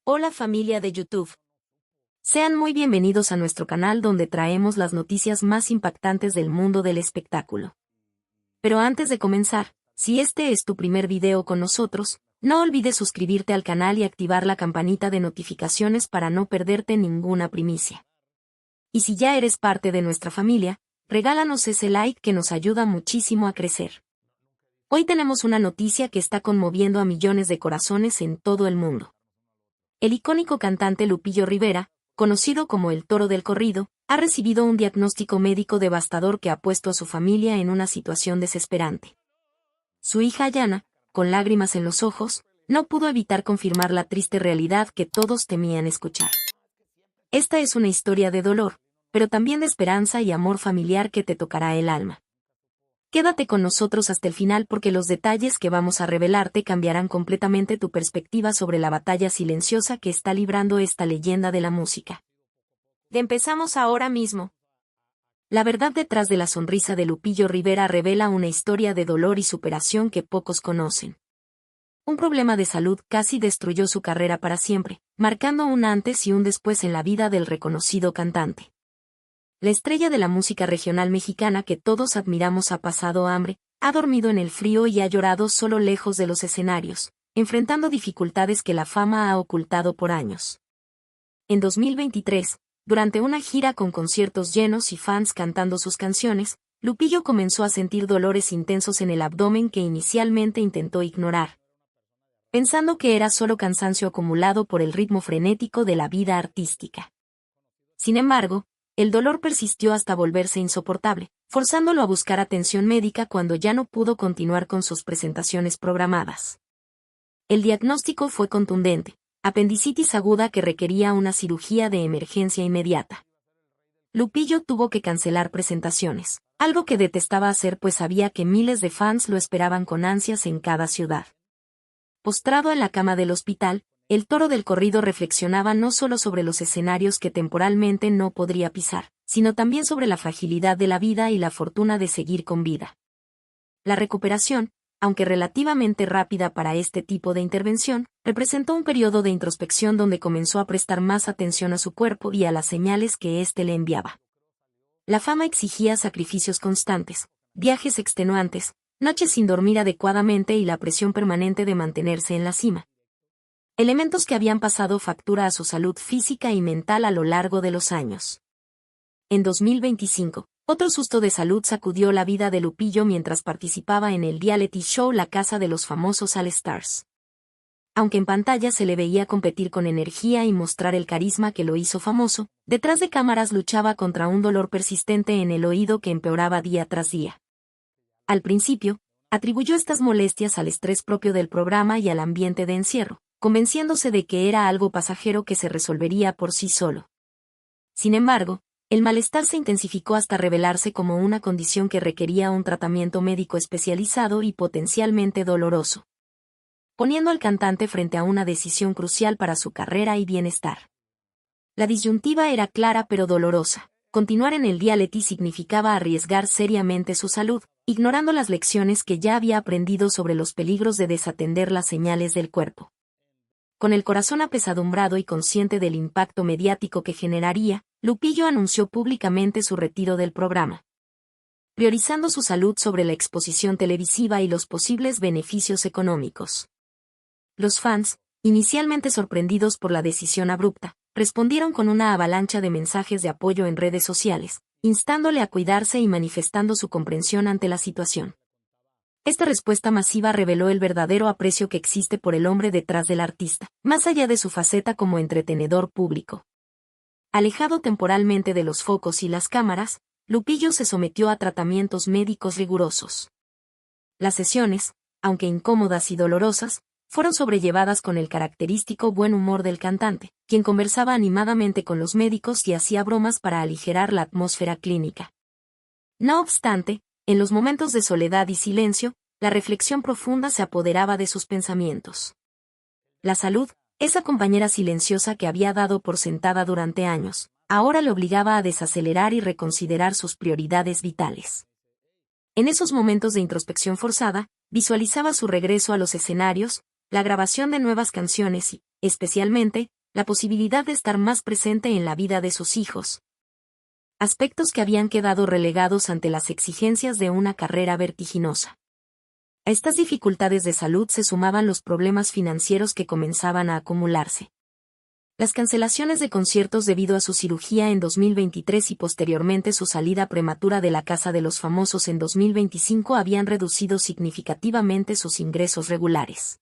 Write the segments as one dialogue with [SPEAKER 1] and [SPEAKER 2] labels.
[SPEAKER 1] Hola familia de YouTube. Sean muy bienvenidos a nuestro canal donde traemos las noticias más impactantes del mundo del espectáculo. Pero antes de comenzar, si este es tu primer video con nosotros, no olvides suscribirte al canal y activar la campanita de notificaciones para no perderte ninguna primicia. Y si ya eres parte de nuestra familia, regálanos ese like que nos ayuda muchísimo a crecer. Hoy tenemos una noticia que está conmoviendo a millones de corazones en todo el mundo. El icónico cantante Lupillo Rivera, conocido como el Toro del Corrido, ha recibido un diagnóstico médico devastador que ha puesto a su familia en una situación desesperante. Su hija Yana, con lágrimas en los ojos, no pudo evitar confirmar la triste realidad que todos temían escuchar. Esta es una historia de dolor, pero también de esperanza y amor familiar que te tocará el alma. Quédate con nosotros hasta el final porque los detalles que vamos a revelarte cambiarán completamente tu perspectiva sobre la batalla silenciosa que está librando esta leyenda de la música. Empezamos ahora mismo. La verdad detrás de la sonrisa de Lupillo Rivera revela una historia de dolor y superación que pocos conocen. Un problema de salud casi destruyó su carrera para siempre, marcando un antes y un después en la vida del reconocido cantante. La estrella de la música regional mexicana que todos admiramos ha pasado hambre, ha dormido en el frío y ha llorado solo lejos de los escenarios, enfrentando dificultades que la fama ha ocultado por años. En 2023, durante una gira con conciertos llenos y fans cantando sus canciones, Lupillo comenzó a sentir dolores intensos en el abdomen que inicialmente intentó ignorar, pensando que era solo cansancio acumulado por el ritmo frenético de la vida artística. Sin embargo, el dolor persistió hasta volverse insoportable, forzándolo a buscar atención médica cuando ya no pudo continuar con sus presentaciones programadas. El diagnóstico fue contundente: apendicitis aguda que requería una cirugía de emergencia inmediata. Lupillo tuvo que cancelar presentaciones, algo que detestaba hacer pues sabía que miles de fans lo esperaban con ansias en cada ciudad. Postrado en la cama del hospital, el Toro del Corrido reflexionaba no solo sobre los escenarios que temporalmente no podría pisar, sino también sobre la fragilidad de la vida y la fortuna de seguir con vida. La recuperación, aunque relativamente rápida para este tipo de intervención, representó un periodo de introspección donde comenzó a prestar más atención a su cuerpo y a las señales que éste le enviaba. La fama exigía sacrificios constantes, viajes extenuantes, noches sin dormir adecuadamente y la presión permanente de mantenerse en la cima. Elementos que habían pasado factura a su salud física y mental a lo largo de los años. En 2025, otro susto de salud sacudió la vida de Lupillo mientras participaba en el reality show La Casa de los Famosos All Stars. Aunque en pantalla se le veía competir con energía y mostrar el carisma que lo hizo famoso, detrás de cámaras luchaba contra un dolor persistente en el oído que empeoraba día tras día. Al principio, atribuyó estas molestias al estrés propio del programa y al ambiente de encierro, convenciéndose de que era algo pasajero que se resolvería por sí solo. Sin embargo, el malestar se intensificó hasta revelarse como una condición que requería un tratamiento médico especializado y potencialmente doloroso, poniendo al cantante frente a una decisión crucial para su carrera y bienestar. La disyuntiva era clara pero dolorosa: continuar en el reality significaba arriesgar seriamente su salud, ignorando las lecciones que ya había aprendido sobre los peligros de desatender las señales del cuerpo. Con el corazón apesadumbrado y consciente del impacto mediático que generaría, Lupillo anunció públicamente su retiro del programa, priorizando su salud sobre la exposición televisiva y los posibles beneficios económicos. Los fans, inicialmente sorprendidos por la decisión abrupta, respondieron con una avalancha de mensajes de apoyo en redes sociales, instándole a cuidarse y manifestando su comprensión ante la situación. Esta respuesta masiva reveló el verdadero aprecio que existe por el hombre detrás del artista, más allá de su faceta como entretenedor público. Alejado temporalmente de los focos y las cámaras, Lupillo se sometió a tratamientos médicos rigurosos. Las sesiones, aunque incómodas y dolorosas, fueron sobrellevadas con el característico buen humor del cantante, quien conversaba animadamente con los médicos y hacía bromas para aligerar la atmósfera clínica. No obstante, en los momentos de soledad y silencio, la reflexión profunda se apoderaba de sus pensamientos. La salud, esa compañera silenciosa que había dado por sentada durante años, ahora le obligaba a desacelerar y reconsiderar sus prioridades vitales. En esos momentos de introspección forzada, visualizaba su regreso a los escenarios, la grabación de nuevas canciones y, especialmente, la posibilidad de estar más presente en la vida de sus hijos. Aspectos que habían quedado relegados ante las exigencias de una carrera vertiginosa. A estas dificultades de salud se sumaban los problemas financieros que comenzaban a acumularse. Las cancelaciones de conciertos debido a su cirugía en 2023 y posteriormente su salida prematura de la Casa de los Famosos en 2025 habían reducido significativamente sus ingresos regulares.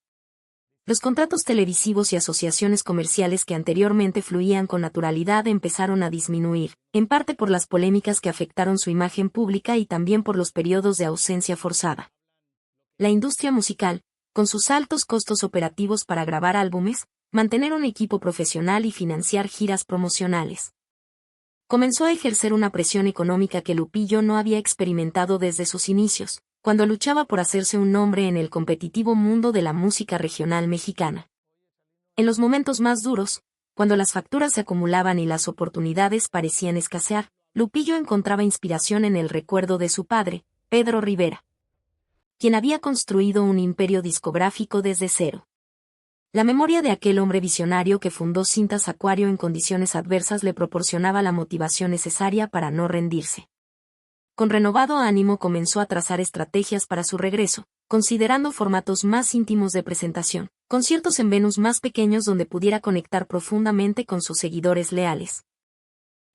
[SPEAKER 1] Los contratos televisivos y asociaciones comerciales que anteriormente fluían con naturalidad empezaron a disminuir, en parte por las polémicas que afectaron su imagen pública y también por los periodos de ausencia forzada. La industria musical, con sus altos costos operativos para grabar álbumes, mantener un equipo profesional y financiar giras promocionales, comenzó a ejercer una presión económica que Lupillo no había experimentado desde sus inicios, cuando luchaba por hacerse un nombre en el competitivo mundo de la música regional mexicana. En los momentos más duros, cuando las facturas se acumulaban y las oportunidades parecían escasear, Lupillo encontraba inspiración en el recuerdo de su padre, Pedro Rivera, quien había construido un imperio discográfico desde cero. La memoria de aquel hombre visionario que fundó Cintas Acuario en condiciones adversas le proporcionaba la motivación necesaria para no rendirse. Con renovado ánimo comenzó a trazar estrategias para su regreso, considerando formatos más íntimos de presentación, conciertos en venues más pequeños donde pudiera conectar profundamente con sus seguidores leales,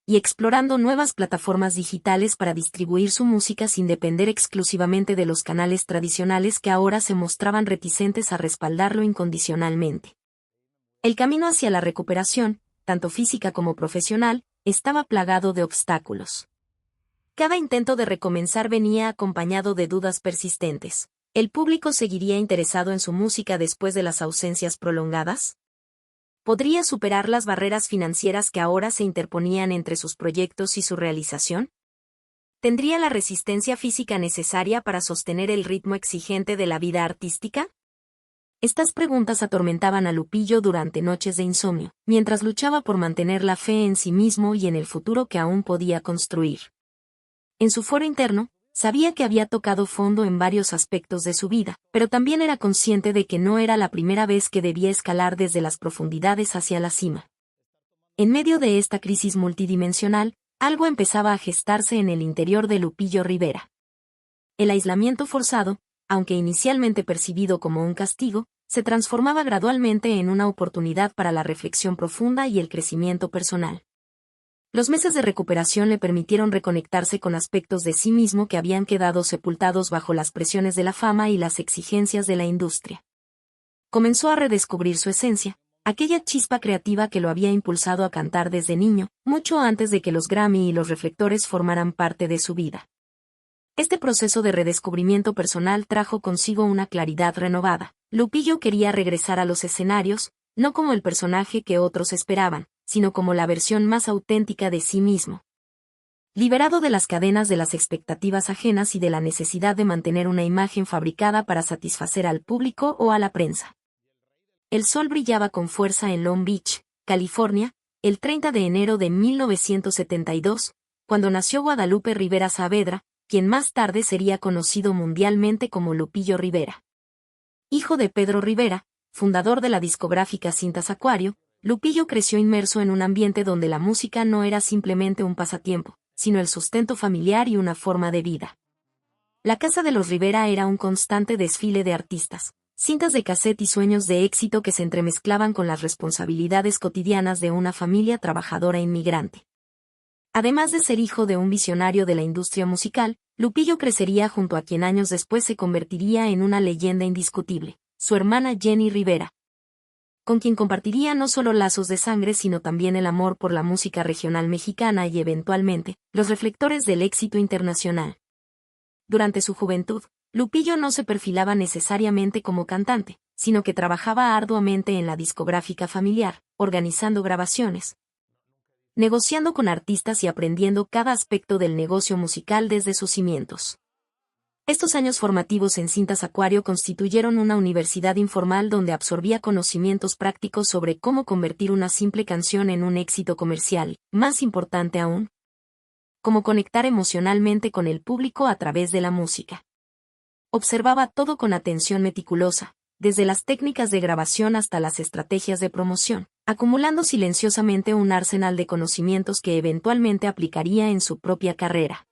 [SPEAKER 1] y explorando nuevas plataformas digitales para distribuir su música sin depender exclusivamente de los canales tradicionales que ahora se mostraban reticentes a respaldarlo incondicionalmente. El camino hacia la recuperación, tanto física como profesional, estaba plagado de obstáculos. Cada intento de recomenzar venía acompañado de dudas persistentes. ¿El público seguiría interesado en su música después de las ausencias prolongadas? ¿Podría superar las barreras financieras que ahora se interponían entre sus proyectos y su realización? ¿Tendría la resistencia física necesaria para sostener el ritmo exigente de la vida artística? Estas preguntas atormentaban a Lupillo durante noches de insomnio, mientras luchaba por mantener la fe en sí mismo y en el futuro que aún podía construir. En su foro interno, sabía que había tocado fondo en varios aspectos de su vida, pero también era consciente de que no era la primera vez que debía escalar desde las profundidades hacia la cima. En medio de esta crisis multidimensional, algo empezaba a gestarse en el interior de Lupillo Rivera. El aislamiento forzado, aunque inicialmente percibido como un castigo, se transformaba gradualmente en una oportunidad para la reflexión profunda y el crecimiento personal. Los meses de recuperación le permitieron reconectarse con aspectos de sí mismo que habían quedado sepultados bajo las presiones de la fama y las exigencias de la industria. Comenzó a redescubrir su esencia, aquella chispa creativa que lo había impulsado a cantar desde niño, mucho antes de que los Grammy y los reflectores formaran parte de su vida. Este proceso de redescubrimiento personal trajo consigo una claridad renovada. Lupillo quería regresar a los escenarios, no como el personaje que otros esperaban, sino como la versión más auténtica de sí mismo. Liberado de las cadenas de las expectativas ajenas y de la necesidad de mantener una imagen fabricada para satisfacer al público o a la prensa. El sol brillaba con fuerza en Long Beach, California, el 30 de enero de 1972, cuando nació Guadalupe Rivera Saavedra, quien más tarde sería conocido mundialmente como Lupillo Rivera. Hijo de Pedro Rivera, fundador de la discográfica Cintas Acuario, Lupillo creció inmerso en un ambiente donde la música no era simplemente un pasatiempo, sino el sustento familiar y una forma de vida. La casa de los Rivera era un constante desfile de artistas, cintas de cassette y sueños de éxito que se entremezclaban con las responsabilidades cotidianas de una familia trabajadora inmigrante. Además de ser hijo de un visionario de la industria musical, Lupillo crecería junto a quien años después se convertiría en una leyenda indiscutible, su hermana Jenny Rivera, con quien compartiría no solo lazos de sangre sino también el amor por la música regional mexicana y eventualmente, los reflectores del éxito internacional. Durante su juventud, Lupillo no se perfilaba necesariamente como cantante, sino que trabajaba arduamente en la discográfica familiar, organizando grabaciones, negociando con artistas y aprendiendo cada aspecto del negocio musical desde sus cimientos. Estos años formativos en Cintas Acuario constituyeron una universidad informal donde absorbía conocimientos prácticos sobre cómo convertir una simple canción en un éxito comercial, más importante aún, cómo conectar emocionalmente con el público a través de la música. Observaba todo con atención meticulosa, desde las técnicas de grabación hasta las estrategias de promoción, acumulando silenciosamente un arsenal de conocimientos que eventualmente aplicaría en su propia carrera.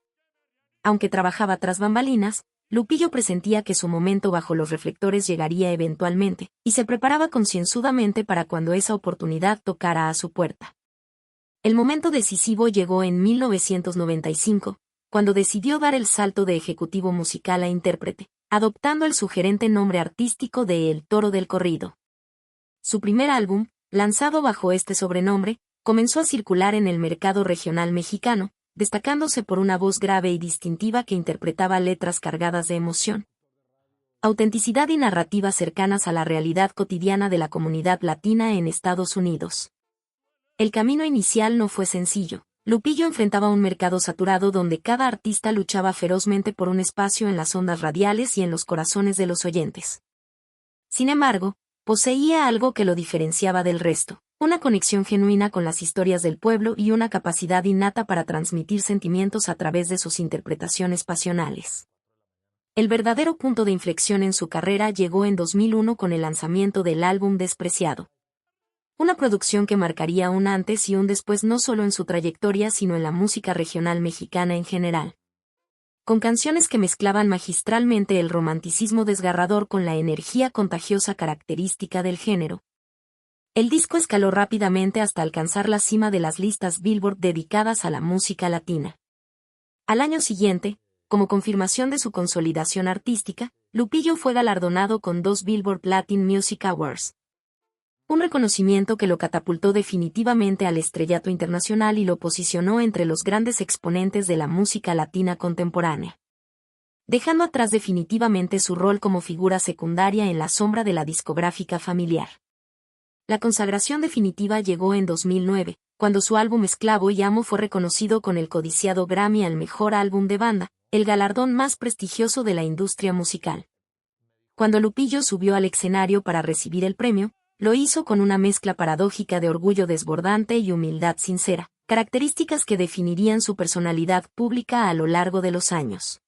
[SPEAKER 1] Aunque trabajaba tras bambalinas, Lupillo presentía que su momento bajo los reflectores llegaría eventualmente, y se preparaba concienzudamente para cuando esa oportunidad tocara a su puerta. El momento decisivo llegó en 1995, cuando decidió dar el salto de ejecutivo musical a intérprete, adoptando el sugerente nombre artístico de El Toro del Corrido. Su primer álbum, lanzado bajo este sobrenombre, comenzó a circular en el mercado regional mexicano, destacándose por una voz grave y distintiva que interpretaba letras cargadas de emoción, autenticidad y narrativas cercanas a la realidad cotidiana de la comunidad latina en Estados Unidos. El camino inicial no fue sencillo. Lupillo enfrentaba un mercado saturado donde cada artista luchaba ferozmente por un espacio en las ondas radiales y en los corazones de los oyentes. Sin embargo, poseía algo que lo diferenciaba del resto, una conexión genuina con las historias del pueblo y una capacidad innata para transmitir sentimientos a través de sus interpretaciones pasionales. El verdadero punto de inflexión en su carrera llegó en 2001 con el lanzamiento del álbum Despreciado. Una producción que marcaría un antes y un después no solo en su trayectoria sino en la música regional mexicana en general. Con canciones que mezclaban magistralmente el romanticismo desgarrador con la energía contagiosa característica del género. El disco escaló rápidamente hasta alcanzar la cima de las listas Billboard dedicadas a la música latina. Al año siguiente, como confirmación de su consolidación artística, Lupillo fue galardonado con 2 Billboard Latin Music Awards. Un reconocimiento que lo catapultó definitivamente al estrellato internacional y lo posicionó entre los grandes exponentes de la música latina contemporánea, dejando atrás definitivamente su rol como figura secundaria en la sombra de la discográfica familiar. La consagración definitiva llegó en 2009, cuando su álbum Esclavo y Amo fue reconocido con el codiciado Grammy al mejor álbum de banda, el galardón más prestigioso de la industria musical. Cuando Lupillo subió al escenario para recibir el premio, lo hizo con una mezcla paradójica de orgullo desbordante y humildad sincera, características que definirían su personalidad pública a lo largo de los años.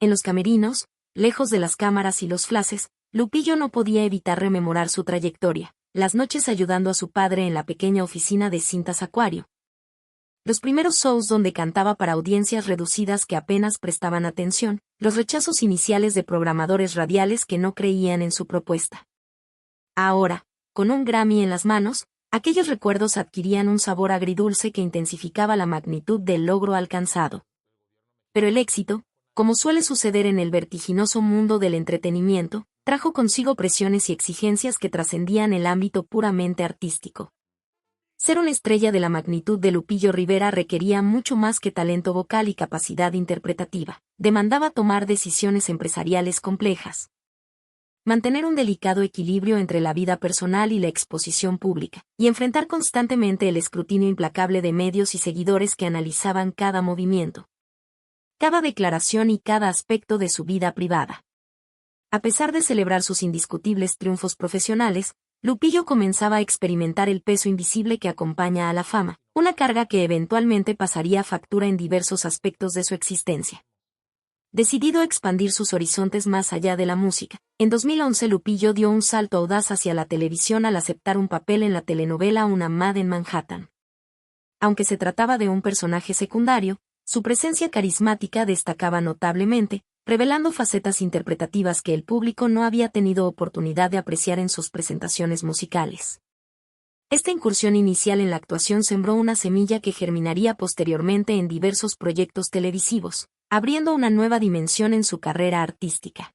[SPEAKER 1] En los camerinos, lejos de las cámaras y los flashes, Lupillo no podía evitar rememorar su trayectoria, las noches ayudando a su padre en la pequeña oficina de cintas Acuario. Los primeros shows donde cantaba para audiencias reducidas que apenas prestaban atención, los rechazos iniciales de programadores radiales que no creían en su propuesta. Ahora, con un Grammy en las manos, aquellos recuerdos adquirían un sabor agridulce que intensificaba la magnitud del logro alcanzado. Pero el éxito, como suele suceder en el vertiginoso mundo del entretenimiento, trajo consigo presiones y exigencias que trascendían el ámbito puramente artístico. Ser una estrella de la magnitud de Lupillo Rivera requería mucho más que talento vocal y capacidad interpretativa. Demandaba tomar decisiones empresariales complejas, mantener un delicado equilibrio entre la vida personal y la exposición pública, y enfrentar constantemente el escrutinio implacable de medios y seguidores que analizaban cada movimiento, cada declaración y cada aspecto de su vida privada. A pesar de celebrar sus indiscutibles triunfos profesionales, Lupillo comenzaba a experimentar el peso invisible que acompaña a la fama, una carga que eventualmente pasaría factura en diversos aspectos de su existencia. Decidido a expandir sus horizontes más allá de la música, en 2011 Lupillo dio un salto audaz hacia la televisión al aceptar un papel en la telenovela Una Mad en Manhattan. Aunque se trataba de un personaje secundario, su presencia carismática destacaba notablemente, revelando facetas interpretativas que el público no había tenido oportunidad de apreciar en sus presentaciones musicales. Esta incursión inicial en la actuación sembró una semilla que germinaría posteriormente en diversos proyectos televisivos, abriendo una nueva dimensión en su carrera artística.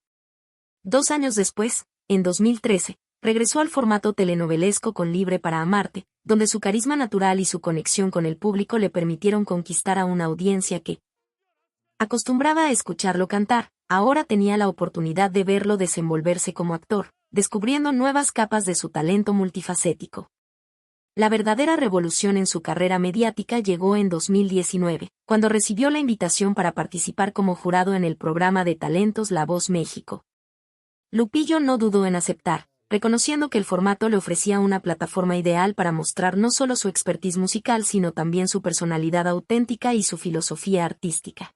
[SPEAKER 1] 2 años después, en 2013, regresó al formato telenovelesco con Libre para Amarte, donde su carisma natural y su conexión con el público le permitieron conquistar a una audiencia que, acostumbrada a escucharlo cantar, ahora tenía la oportunidad de verlo desenvolverse como actor, descubriendo nuevas capas de su talento multifacético. La verdadera revolución en su carrera mediática llegó en 2019, cuando recibió la invitación para participar como jurado en el programa de talentos La Voz México. Lupillo no dudó en aceptar, reconociendo que el formato le ofrecía una plataforma ideal para mostrar no solo su expertise musical sino también su personalidad auténtica y su filosofía artística.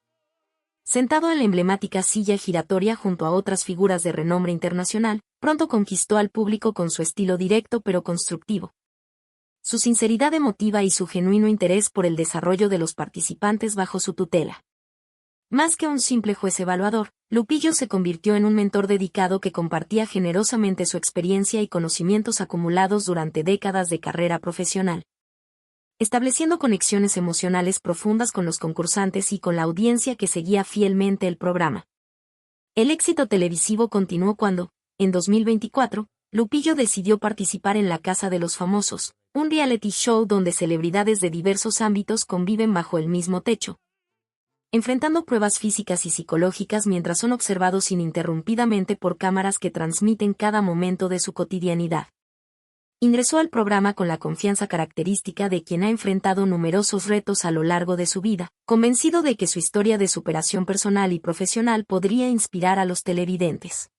[SPEAKER 1] Sentado en la emblemática silla giratoria junto a otras figuras de renombre internacional, pronto conquistó al público con su estilo directo pero constructivo, su sinceridad emotiva y su genuino interés por el desarrollo de los participantes bajo su tutela. Más que un simple juez evaluador, Lupillo se convirtió en un mentor dedicado que compartía generosamente su experiencia y conocimientos acumulados durante décadas de carrera profesional, estableciendo conexiones emocionales profundas con los concursantes y con la audiencia que seguía fielmente el programa. El éxito televisivo continuó cuando, en 2024, Lupillo decidió participar en La Casa de los Famosos, un reality show donde celebridades de diversos ámbitos conviven bajo el mismo techo, enfrentando pruebas físicas y psicológicas mientras son observados ininterrumpidamente por cámaras que transmiten cada momento de su cotidianidad. Ingresó al programa con la confianza característica de quien ha enfrentado numerosos retos a lo largo de su vida, convencido de que su historia de superación personal y profesional podría inspirar a los televidentes.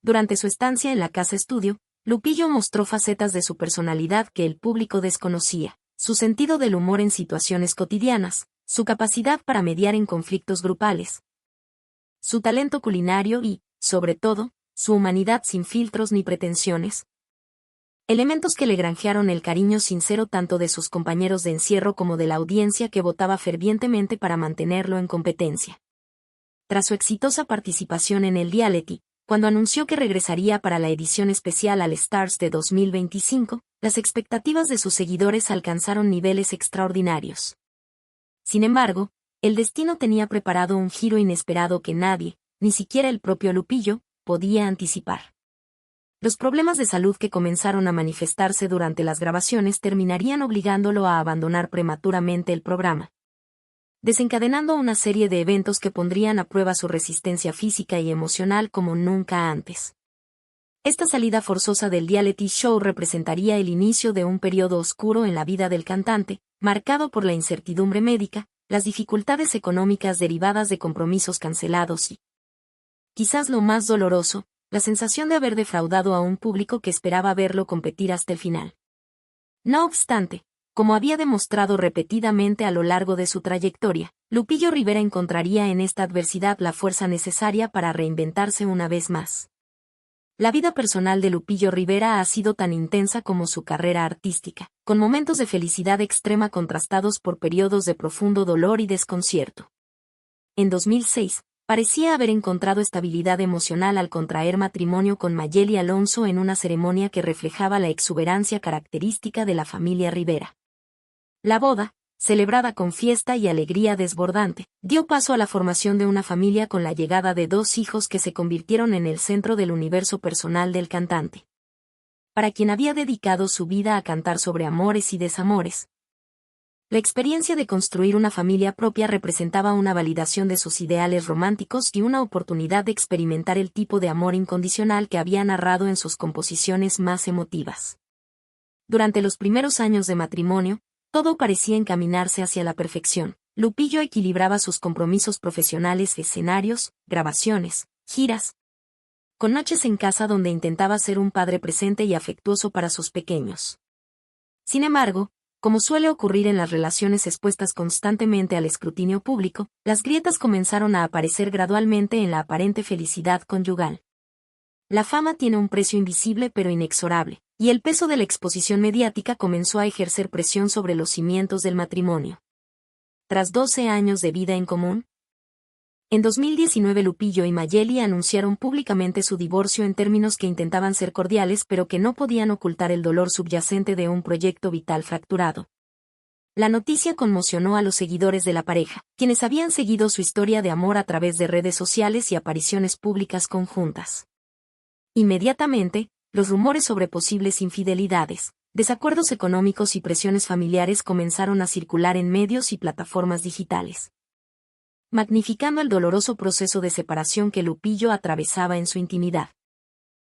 [SPEAKER 1] Durante su estancia en la casa estudio, Lupillo mostró facetas de su personalidad que el público desconocía, su sentido del humor en situaciones cotidianas, su capacidad para mediar en conflictos grupales, su talento culinario y, sobre todo, su humanidad sin filtros ni pretensiones. Elementos que le granjearon el cariño sincero tanto de sus compañeros de encierro como de la audiencia que votaba fervientemente para mantenerlo en competencia. Tras su exitosa participación en el reality, cuando anunció que regresaría para la edición especial All Stars de 2025, las expectativas de sus seguidores alcanzaron niveles extraordinarios. Sin embargo, el destino tenía preparado un giro inesperado que nadie, ni siquiera el propio Lupillo, podía anticipar. Los problemas de salud que comenzaron a manifestarse durante las grabaciones terminarían obligándolo a abandonar prematuramente el programa, desencadenando una serie de eventos que pondrían a prueba su resistencia física y emocional como nunca antes. Esta salida forzosa del reality show representaría el inicio de un periodo oscuro en la vida del cantante, marcado por la incertidumbre médica, las dificultades económicas derivadas de compromisos cancelados y, quizás lo más doloroso, la sensación de haber defraudado a un público que esperaba verlo competir hasta el final. No obstante, como había demostrado repetidamente a lo largo de su trayectoria, Lupillo Rivera encontraría en esta adversidad la fuerza necesaria para reinventarse una vez más. La vida personal de Lupillo Rivera ha sido tan intensa como su carrera artística, con momentos de felicidad extrema contrastados por periodos de profundo dolor y desconcierto. En 2006, parecía haber encontrado estabilidad emocional al contraer matrimonio con Mayeli Alonso en una ceremonia que reflejaba la exuberancia característica de la familia Rivera. La boda, celebrada con fiesta y alegría desbordante, dio paso a la formación de una familia con la llegada de 2 hijos que se convirtieron en el centro del universo personal del cantante. Para quien había dedicado su vida a cantar sobre amores y desamores, la experiencia de construir una familia propia representaba una validación de sus ideales románticos y una oportunidad de experimentar el tipo de amor incondicional que había narrado en sus composiciones más emotivas. Durante los primeros años de matrimonio, todo parecía encaminarse hacia la perfección. Lupillo equilibraba sus compromisos profesionales, escenarios, grabaciones, giras, con noches en casa donde intentaba ser un padre presente y afectuoso para sus pequeños. Sin embargo, como suele ocurrir en las relaciones expuestas constantemente al escrutinio público, las grietas comenzaron a aparecer gradualmente en la aparente felicidad conyugal. La fama tiene un precio invisible pero inexorable, y el peso de la exposición mediática comenzó a ejercer presión sobre los cimientos del matrimonio. Tras 12 años de vida en común, en 2019 Lupillo y Mayeli anunciaron públicamente su divorcio en términos que intentaban ser cordiales pero que no podían ocultar el dolor subyacente de un proyecto vital fracturado. La noticia conmocionó a los seguidores de la pareja, quienes habían seguido su historia de amor a través de redes sociales y apariciones públicas conjuntas. Inmediatamente, los rumores sobre posibles infidelidades, desacuerdos económicos y presiones familiares comenzaron a circular en medios y plataformas digitales, magnificando el doloroso proceso de separación que Lupillo atravesaba en su intimidad.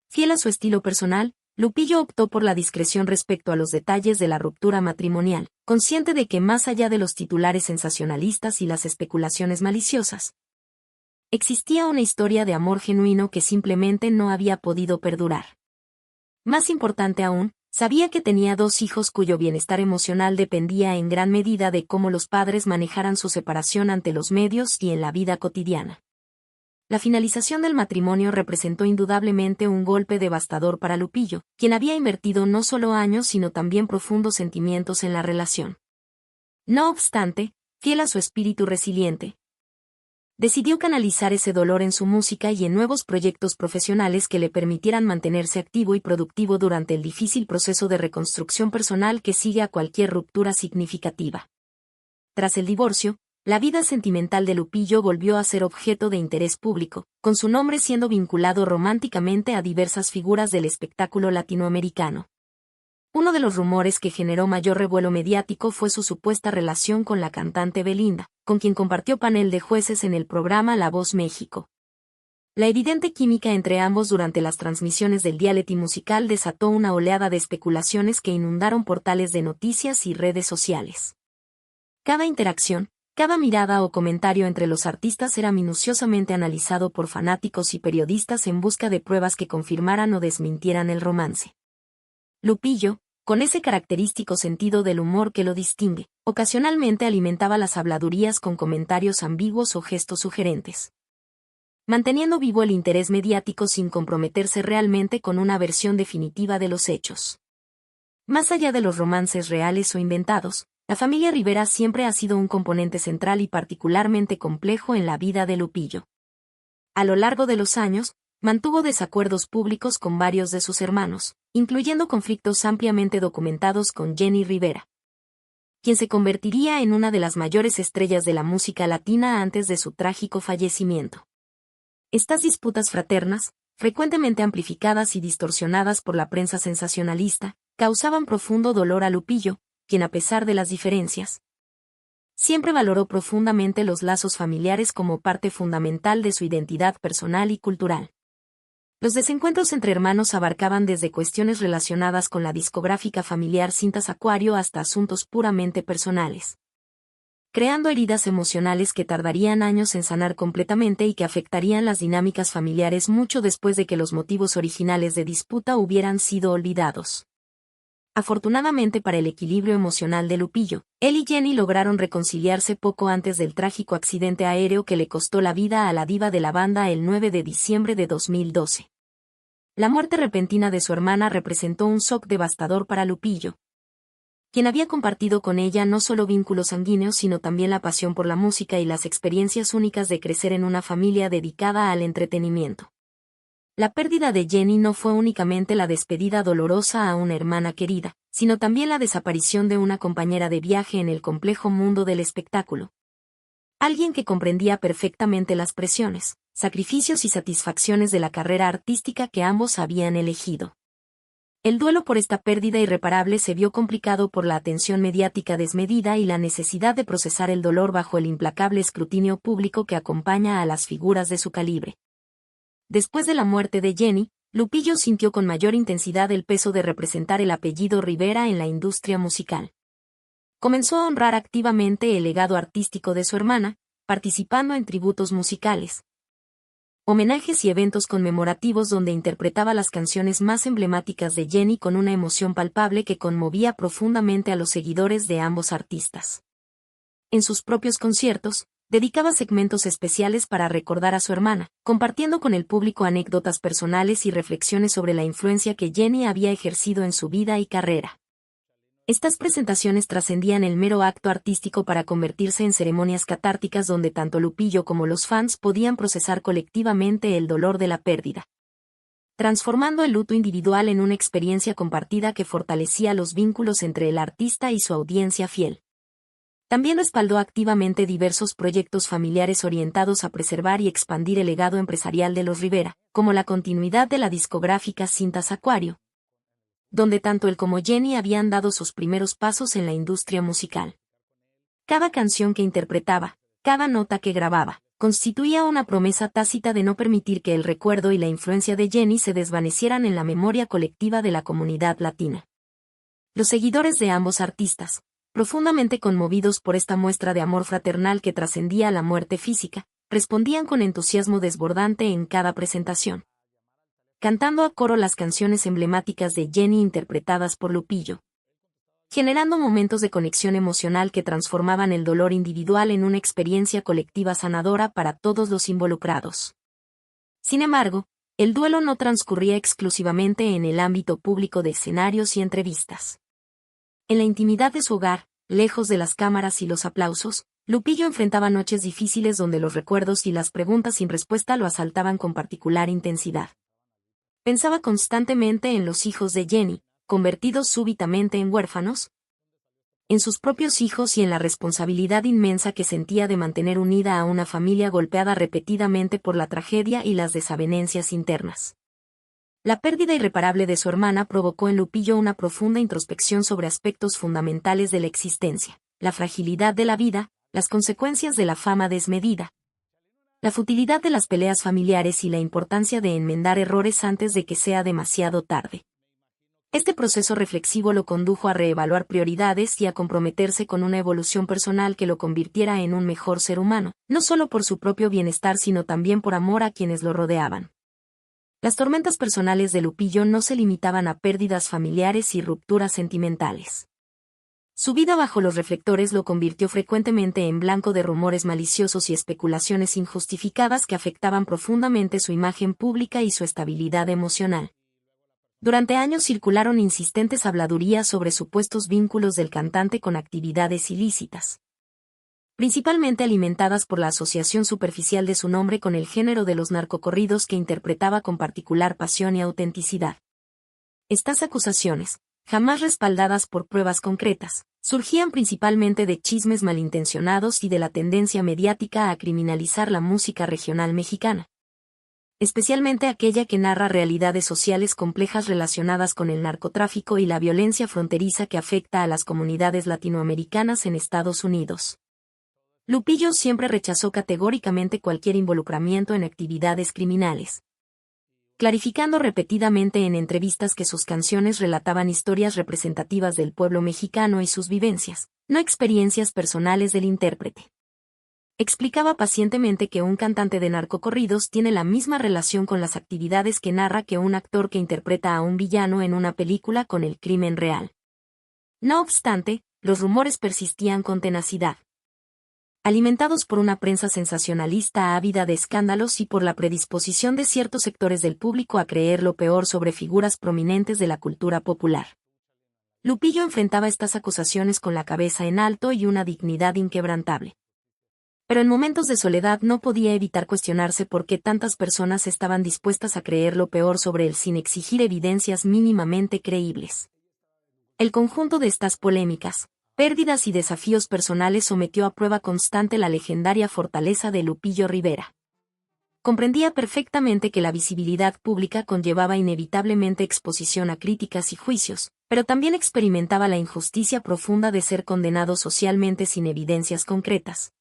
[SPEAKER 1] Fiel a su estilo personal, Lupillo optó por la discreción respecto a los detalles de la ruptura matrimonial, consciente de que más allá de los titulares sensacionalistas y las especulaciones maliciosas, existía una historia de amor genuino que simplemente no había podido perdurar. Más importante aún, sabía que tenía 2 hijos cuyo bienestar emocional dependía en gran medida de cómo los padres manejaran su separación ante los medios y en la vida cotidiana. La finalización del matrimonio representó indudablemente un golpe devastador para Lupillo, quien había invertido no solo años sino también profundos sentimientos en la relación. No obstante, fiel a su espíritu resiliente, decidió canalizar ese dolor en su música y en nuevos proyectos profesionales que le permitieran mantenerse activo y productivo durante el difícil proceso de reconstrucción personal que sigue a cualquier ruptura significativa. Tras el divorcio, la vida sentimental de Lupillo volvió a ser objeto de interés público, con su nombre siendo vinculado románticamente a diversas figuras del espectáculo latinoamericano. Uno de los rumores que generó mayor revuelo mediático fue su supuesta relación con la cantante Belinda, con quien compartió panel de jueces en el programa La Voz México. La evidente química entre ambos durante las transmisiones del reality musical desató una oleada de especulaciones que inundaron portales de noticias y redes sociales. Cada interacción, cada mirada o comentario entre los artistas era minuciosamente analizado por fanáticos y periodistas en busca de pruebas que confirmaran o desmintieran el romance. Lupillo, con ese característico sentido del humor que lo distingue, ocasionalmente alimentaba las habladurías con comentarios ambiguos o gestos sugerentes, manteniendo vivo el interés mediático sin comprometerse realmente con una versión definitiva de los hechos. Más allá de los romances reales o inventados, la familia Rivera siempre ha sido un componente central y particularmente complejo en la vida de Lupillo. A lo largo de los años, mantuvo desacuerdos públicos con varios de sus hermanos, incluyendo conflictos ampliamente documentados con Jenny Rivera, quien se convertiría en una de las mayores estrellas de la música latina antes de su trágico fallecimiento. Estas disputas fraternas, frecuentemente amplificadas y distorsionadas por la prensa sensacionalista, causaban profundo dolor a Lupillo, quien a pesar de las diferencias, siempre valoró profundamente los lazos familiares como parte fundamental de su identidad personal y cultural. Los desencuentros entre hermanos abarcaban desde cuestiones relacionadas con la discográfica familiar Cintas Acuario hasta asuntos puramente personales, creando heridas emocionales que tardarían años en sanar completamente y que afectarían las dinámicas familiares mucho después de que los motivos originales de disputa hubieran sido olvidados. Afortunadamente para el equilibrio emocional de Lupillo, él y Jenny lograron reconciliarse poco antes del trágico accidente aéreo que le costó la vida a la diva de la banda el 9 de diciembre de 2012. La muerte repentina de su hermana representó un shock devastador para Lupillo, quien había compartido con ella no solo vínculos sanguíneos sino también la pasión por la música y las experiencias únicas de crecer en una familia dedicada al entretenimiento. La pérdida de Jenny no fue únicamente la despedida dolorosa a una hermana querida, sino también la desaparición de una compañera de viaje en el complejo mundo del espectáculo. Alguien que comprendía perfectamente las presiones, sacrificios y satisfacciones de la carrera artística que ambos habían elegido. El duelo por esta pérdida irreparable se vio complicado por la atención mediática desmedida y la necesidad de procesar el dolor bajo el implacable escrutinio público que acompaña a las figuras de su calibre. Después de la muerte de Jenny, Lupillo sintió con mayor intensidad el peso de representar el apellido Rivera en la industria musical. Comenzó a honrar activamente el legado artístico de su hermana, participando en tributos musicales, homenajes y eventos conmemorativos donde interpretaba las canciones más emblemáticas de Jenny con una emoción palpable que conmovía profundamente a los seguidores de ambos artistas. En sus propios conciertos, dedicaba segmentos especiales para recordar a su hermana, compartiendo con el público anécdotas personales y reflexiones sobre la influencia que Jenny había ejercido en su vida y carrera. Estas presentaciones trascendían el mero acto artístico para convertirse en ceremonias catárticas donde tanto Lupillo como los fans podían procesar colectivamente el dolor de la pérdida, transformando el luto individual en una experiencia compartida que fortalecía los vínculos entre el artista y su audiencia fiel. También respaldó activamente diversos proyectos familiares orientados a preservar y expandir el legado empresarial de los Rivera, como la continuidad de la discográfica Cintas Acuario, donde tanto él como Jenny habían dado sus primeros pasos en la industria musical. Cada canción que interpretaba, cada nota que grababa, constituía una promesa tácita de no permitir que el recuerdo y la influencia de Jenny se desvanecieran en la memoria colectiva de la comunidad latina. Los seguidores de ambos artistas, profundamente conmovidos por esta muestra de amor fraternal que trascendía la muerte física, respondían con entusiasmo desbordante en cada presentación, cantando a coro las canciones emblemáticas de Jenny interpretadas por Lupillo, generando momentos de conexión emocional que transformaban el dolor individual en una experiencia colectiva sanadora para todos los involucrados. Sin embargo, el duelo no transcurría exclusivamente en el ámbito público de escenarios y entrevistas. En la intimidad de su hogar, lejos de las cámaras y los aplausos, Lupillo enfrentaba noches difíciles donde los recuerdos y las preguntas sin respuesta lo asaltaban con particular intensidad. Pensaba constantemente en los hijos de Jenny, convertidos súbitamente en huérfanos, en sus propios hijos y en la responsabilidad inmensa que sentía de mantener unida a una familia golpeada repetidamente por la tragedia y las desavenencias internas. La pérdida irreparable de su hermana provocó en Lupillo una profunda introspección sobre aspectos fundamentales de la existencia, la fragilidad de la vida, las consecuencias de la fama desmedida, la futilidad de las peleas familiares y la importancia de enmendar errores antes de que sea demasiado tarde. Este proceso reflexivo lo condujo a reevaluar prioridades y a comprometerse con una evolución personal que lo convirtiera en un mejor ser humano, no solo por su propio bienestar sino también por amor a quienes lo rodeaban. Las tormentas personales de Lupillo no se limitaban a pérdidas familiares y rupturas sentimentales. Su vida bajo los reflectores lo convirtió frecuentemente en blanco de rumores maliciosos y especulaciones injustificadas que afectaban profundamente su imagen pública y su estabilidad emocional. Durante años circularon insistentes habladurías sobre supuestos vínculos del cantante con actividades ilícitas, principalmente alimentadas por la asociación superficial de su nombre con el género de los narcocorridos que interpretaba con particular pasión y autenticidad. Estas acusaciones, jamás respaldadas por pruebas concretas, surgían principalmente de chismes malintencionados y de la tendencia mediática a criminalizar la música regional mexicana, especialmente aquella que narra realidades sociales complejas relacionadas con el narcotráfico y la violencia fronteriza que afecta a las comunidades latinoamericanas en Estados Unidos. Lupillo siempre rechazó categóricamente cualquier involucramiento en actividades criminales, clarificando repetidamente en entrevistas que sus canciones relataban historias representativas del pueblo mexicano y sus vivencias, no experiencias personales del intérprete. Explicaba pacientemente que un cantante de narcocorridos tiene la misma relación con las actividades que narra que un actor que interpreta a un villano en una película con el crimen real. No obstante, los rumores persistían con tenacidad, alimentados por una prensa sensacionalista ávida de escándalos y por la predisposición de ciertos sectores del público a creer lo peor sobre figuras prominentes de la cultura popular. Lupillo enfrentaba estas acusaciones con la cabeza en alto y una dignidad inquebrantable. Pero en momentos de soledad no podía evitar cuestionarse por qué tantas personas estaban dispuestas a creer lo peor sobre él sin exigir evidencias mínimamente creíbles. El conjunto de estas polémicas, pérdidas y desafíos personales sometió a prueba constante la legendaria fortaleza de Lupillo Rivera. Comprendía perfectamente que la visibilidad pública conllevaba inevitablemente exposición a críticas y juicios, pero también experimentaba la injusticia profunda de ser condenado socialmente sin evidencias concretas,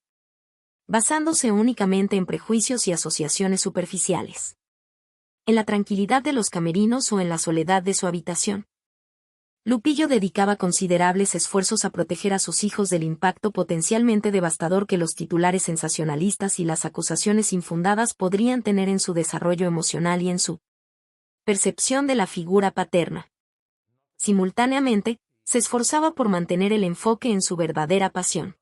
[SPEAKER 1] basándose únicamente en prejuicios y asociaciones superficiales. En la tranquilidad de los camerinos o en la soledad de su habitación, Lupillo dedicaba considerables esfuerzos a proteger a sus hijos del impacto potencialmente devastador que los titulares sensacionalistas y las acusaciones infundadas podrían tener en su desarrollo emocional y en su percepción de la figura paterna. Simultáneamente, se esforzaba por mantener el enfoque en su verdadera pasión,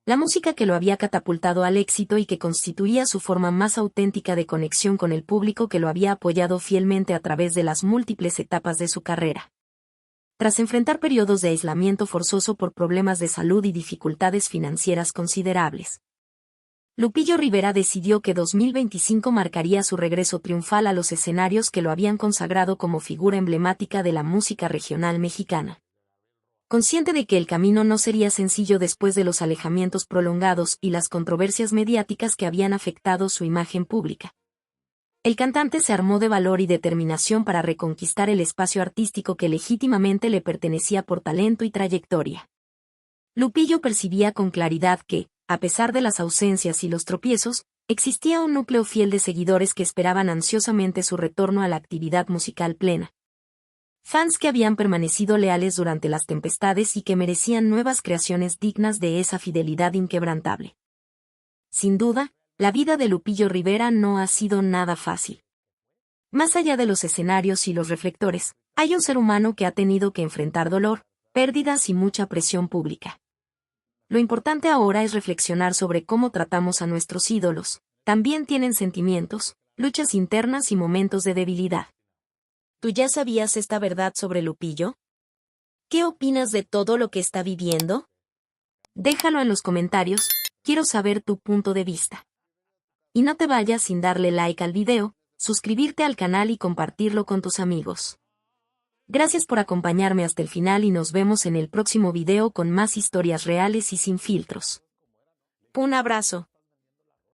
[SPEAKER 1] la música que lo había catapultado al éxito y que constituía su forma más auténtica de conexión con el público que lo había apoyado fielmente a través de las múltiples etapas de su carrera. Tras enfrentar periodos de aislamiento forzoso por problemas de salud y dificultades financieras considerables, Lupillo Rivera decidió que 2025 marcaría su regreso triunfal a los escenarios que lo habían consagrado como figura emblemática de la música regional mexicana. Consciente de que el camino no sería sencillo después de los alejamientos prolongados y las controversias mediáticas que habían afectado su imagen pública, el cantante se armó de valor y determinación para reconquistar el espacio artístico que legítimamente le pertenecía por talento y trayectoria. Lupillo percibía con claridad que, a pesar de las ausencias y los tropiezos, existía un núcleo fiel de seguidores que esperaban ansiosamente su retorno a la actividad musical plena. Fans que habían permanecido leales durante las tempestades y que merecían nuevas creaciones dignas de esa fidelidad inquebrantable. Sin duda, la vida de Lupillo Rivera no ha sido nada fácil. Más allá de los escenarios y los reflectores, hay un ser humano que ha tenido que enfrentar dolor, pérdidas y mucha presión pública. Lo importante ahora es reflexionar sobre cómo tratamos a nuestros ídolos. También tienen sentimientos, luchas internas y momentos de debilidad. ¿Tú ya sabías esta verdad sobre Lupillo? ¿Qué opinas de todo lo que está viviendo? Déjalo en los comentarios, quiero saber tu punto de vista. Y no te vayas sin darle like al video, suscribirte al canal y compartirlo con tus amigos. Gracias por acompañarme hasta el final y nos vemos en el próximo video con más historias reales y sin filtros. Un abrazo.